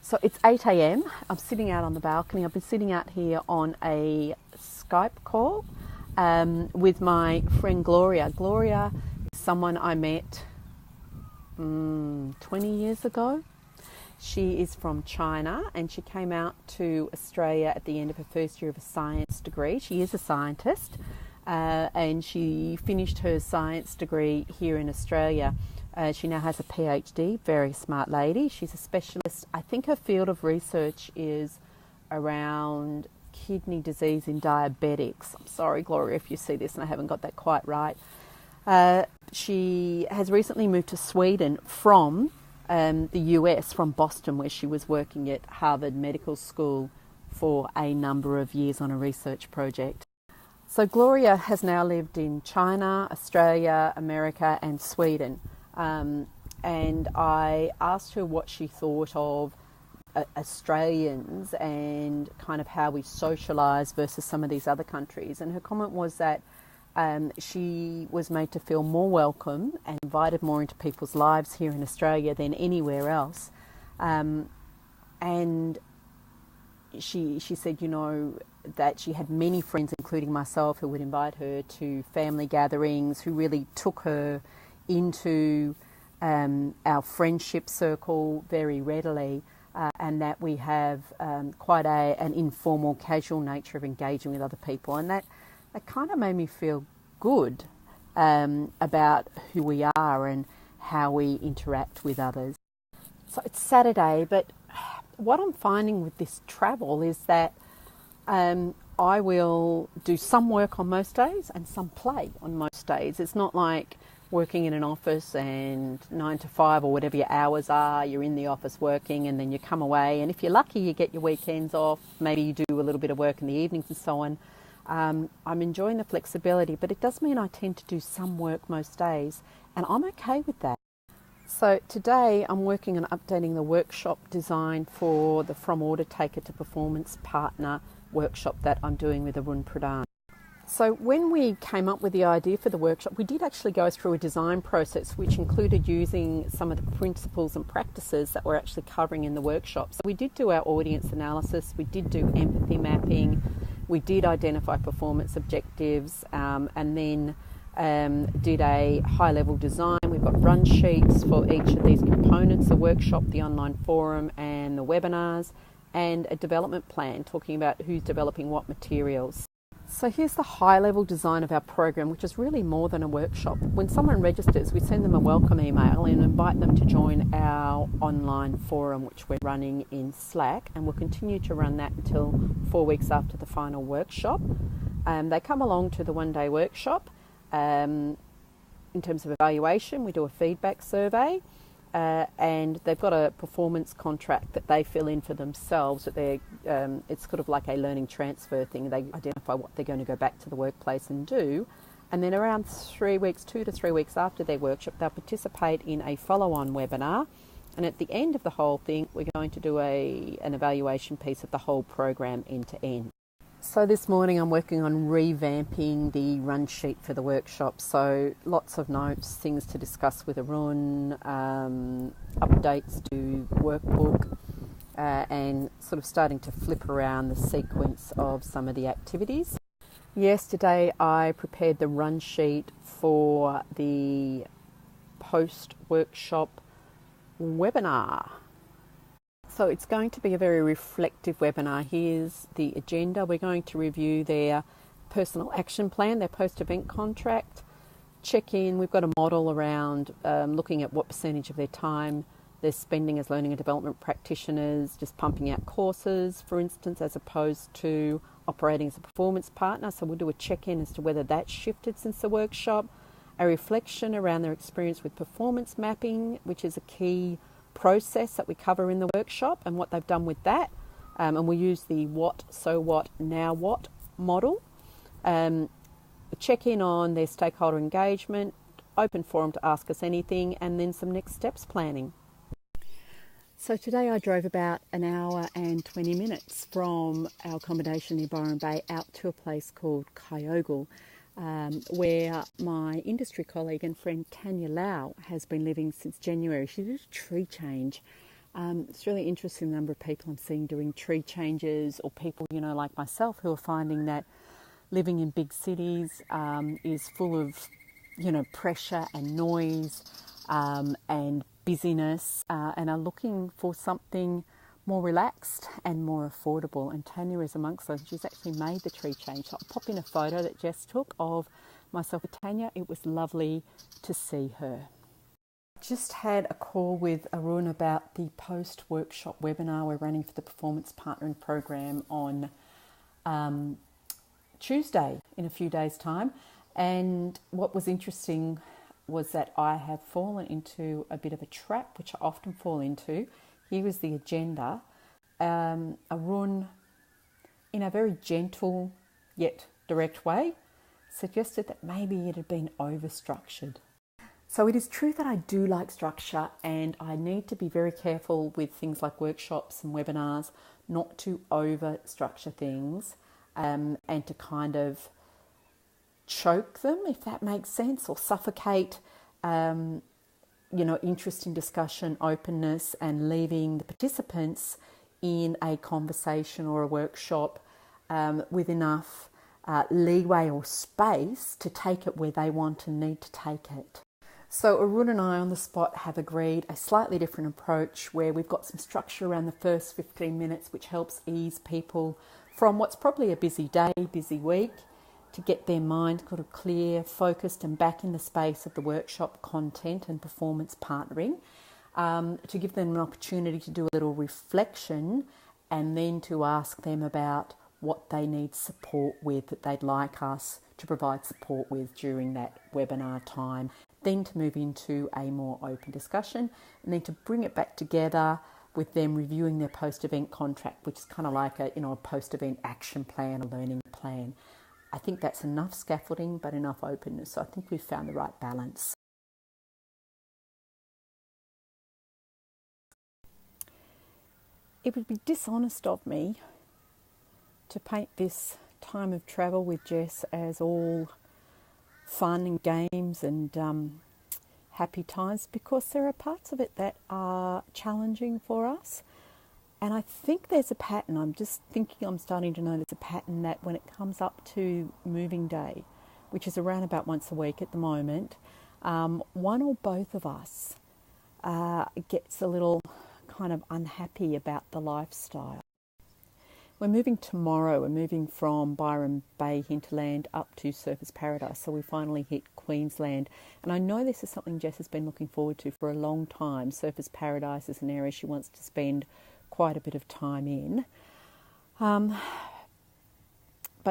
So it's 8 a.m. I'm sitting out on the balcony. I've been sitting out here on a Skype call with my friend Gloria. Gloria is someone I met 20 years ago. She is from China and she came out to Australia at the end of her first year of a science degree. She is a scientist and she finished her science degree here in Australia. She now has a PhD, very smart lady. She's a specialist. I think her field of research is around kidney disease in diabetics. I'm sorry, Gloria, if you see this and I haven't got that quite right. She has recently moved to Sweden from the US, from Boston, where she was working at Harvard Medical School for a number of years on a research project. So Gloria has now lived in China, Australia, America and Sweden. And I asked her what she thought of Australians and kind of how we socialise versus some of these other countries. And her comment was that she was made to feel more welcome and invited more into people's lives here in Australia than anywhere else. And she said, you know, that she had many friends, including myself, who would invite her to family gatherings, who really took her into our friendship circle very readily, and that we have quite an informal, casual nature of engaging with other people. And that kind of made me feel good about who we are and how we interact with others. So it's Saturday, but what I'm finding with this travel is that I will do some work on most days and some play on most days. It's not like working in an office and 9 to 5 or whatever your hours are, you're in the office working and then you come away, and if you're lucky you get your weekends off, maybe you do a little bit of work in the evenings and so on. I'm enjoying the flexibility, but it does mean I tend to do some work most days, and I'm okay with that. So today I'm working on updating the workshop design for the From Order Taker to Performance Partner workshop that I'm doing with Arun Pradhan. So when we came up with the idea for the workshop, we did actually go through a design process which included using some of the principles and practices that we're actually covering in the workshop. So we did do our audience analysis, we did do empathy mapping, we did identify performance objectives, and then did a high-level design. We've got run sheets for each of these components, the workshop, the online forum and the webinars, and a development plan talking about who's developing what materials. So here's the high-level design of our program, which is really more than a workshop. When someone registers, we send them a welcome email and invite them to join our online forum, which we're running in Slack, and we'll continue to run that until 4 weeks after the final workshop. They come along to the one-day workshop. In terms of evaluation, we do a feedback survey, and they've got a performance contract that they fill in for themselves. That it's sort of like a learning transfer thing. They identify what they're going to go back to the workplace and do, and then around 3 weeks, 2 to 3 weeks after their workshop, they'll participate in a follow-on webinar. And at the end of the whole thing, we're going to do an evaluation piece of the whole program end to end. So this morning I'm working on revamping the run sheet for the workshop. So lots of notes, things to discuss with Arun, updates to workbook, and sort of starting to flip around the sequence of some of the activities. Yesterday I prepared the run sheet for the post-workshop webinar. So it's going to be a very reflective webinar. Here's the agenda. We're going to review their personal action plan, their post-event contract, check in. We've got a model around looking at what percentage of their time they're spending as learning and development practitioners, just pumping out courses, for instance, as opposed to operating as a performance partner. So we'll do a check-in as to whether that's shifted since the workshop, a reflection around their experience with performance mapping, which is a key process that we cover in the workshop, and what they've done with that, and we use the what, so what, now what model. Check in on their stakeholder engagement, open forum to ask us anything, and then some next steps planning. So today I drove about an hour and 20 minutes from our accommodation near Byron Bay out to a place called Kyogle, where my industry colleague and friend Tanya Lau has been living since January. She did a tree change It's really interesting the number of people I'm seeing doing tree changes, or people, like myself, who are finding that living in big cities is full of, pressure and noise and busyness, and are looking for something more relaxed and more affordable. And Tanya is amongst those. She's actually made the tree change. So I'll pop in a photo that Jess took of myself with Tanya. It was lovely to see her. Just had a call with Arun about the post-workshop webinar we're running for the Performance Partnering Program on Tuesday, in a few days' time. And what was interesting was that I have fallen into a bit of a trap, which I often fall into. Here was the agenda. Arun, in a very gentle yet direct way, suggested that maybe it had been over-structured. So it is true that I do like structure, and I need to be very careful with things like workshops and webinars not to over-structure things and to kind of choke them, if that makes sense, or suffocate interest in discussion, openness, and leaving the participants in a conversation or a workshop with enough leeway or space to take it where they want and need to take it. So Arun and I on the spot have agreed a slightly different approach, where we've got some structure around the first 15 minutes, which helps ease people from what's probably a busy day, busy week, to get their mind kind of clear, focused, and back in the space of the workshop content and performance partnering, to give them an opportunity to do a little reflection, and then to ask them about what they need support with, that they'd like us to provide support with during that webinar time. Then to move into a more open discussion, and then to bring it back together with them reviewing their post-event contract, which is kind of like a post-event action plan, a learning plan. I think that's enough scaffolding, but enough openness. So I think we've found the right balance. It would be dishonest of me to paint this time of travel with Jess as all fun and games and happy times, because there are parts of it that are challenging for us. And I think there's a pattern. I'm starting to know there's a pattern that when it comes up to moving day, which is around about once a week at the moment, one or both of us gets a little kind of unhappy about the lifestyle. We're moving tomorrow. We're moving from Byron Bay hinterland up to Surfers Paradise. So we finally hit Queensland. And I know this is something Jess has been looking forward to for a long time. Surfers Paradise is an area she wants to spend quite a bit of time in. But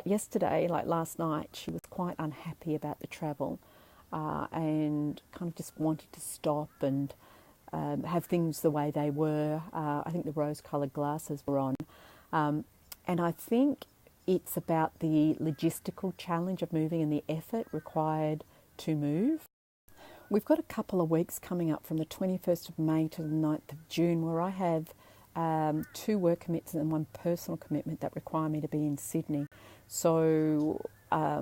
yesterday, like last night, she was quite unhappy about the travel and kind of just wanted to stop and have things the way they were. I think the rose-coloured glasses were on. And I think it's about the logistical challenge of moving and the effort required to move. We've got a couple of weeks coming up from the 21st of May to the 9th of June where I have 2 work commitments and 1 personal commitment that require me to be in Sydney. So I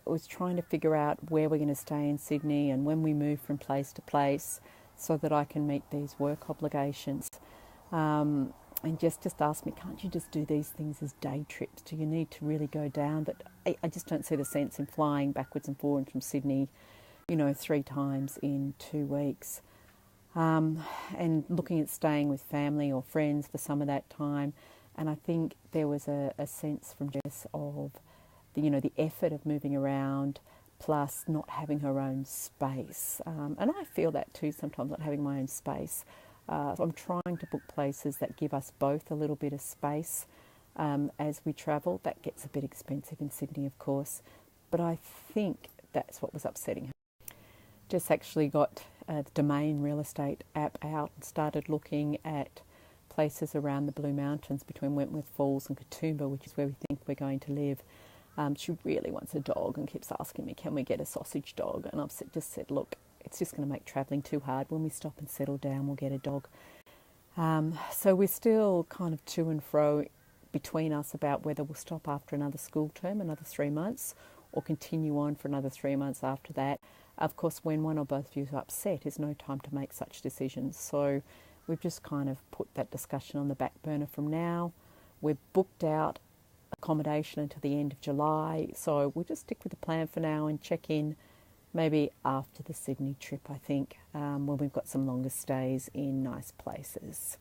was trying to figure out where we're going to stay in Sydney and when we move from place to place so that I can meet these work obligations. And just asked me, can't you just do these things as day trips? Do you need to really go down? But I just don't see the sense in flying backwards and forwards from Sydney, 3 times in 2 weeks. And looking at staying with family or friends for some of that time. And I think there was a sense from Jess of, the effort of moving around plus not having her own space. And I feel that too sometimes, not having my own space. So I'm trying to book places that give us both a little bit of space as we travel. That gets a bit expensive in Sydney, of course, but I think that's what was upsetting her. Just actually got the Domain real estate app out and started looking at places around the Blue Mountains between Wentworth Falls and Katoomba, which is where we think we're going to live. She really wants a dog and keeps asking me, can we get a sausage dog? And I've just said, look, it's just going to make travelling too hard. When we stop and settle down, we'll get a dog. So we're still kind of to and fro between us about whether we'll stop after another school term, another 3 months, or continue on for another 3 months after that. Of course, when one or both of you are upset, is no time to make such decisions. So we've just kind of put that discussion on the back burner from now. We've booked out accommodation until the end of July, so we'll just stick with the plan for now and check in maybe after the Sydney trip, I think, when we've got some longer stays in nice places.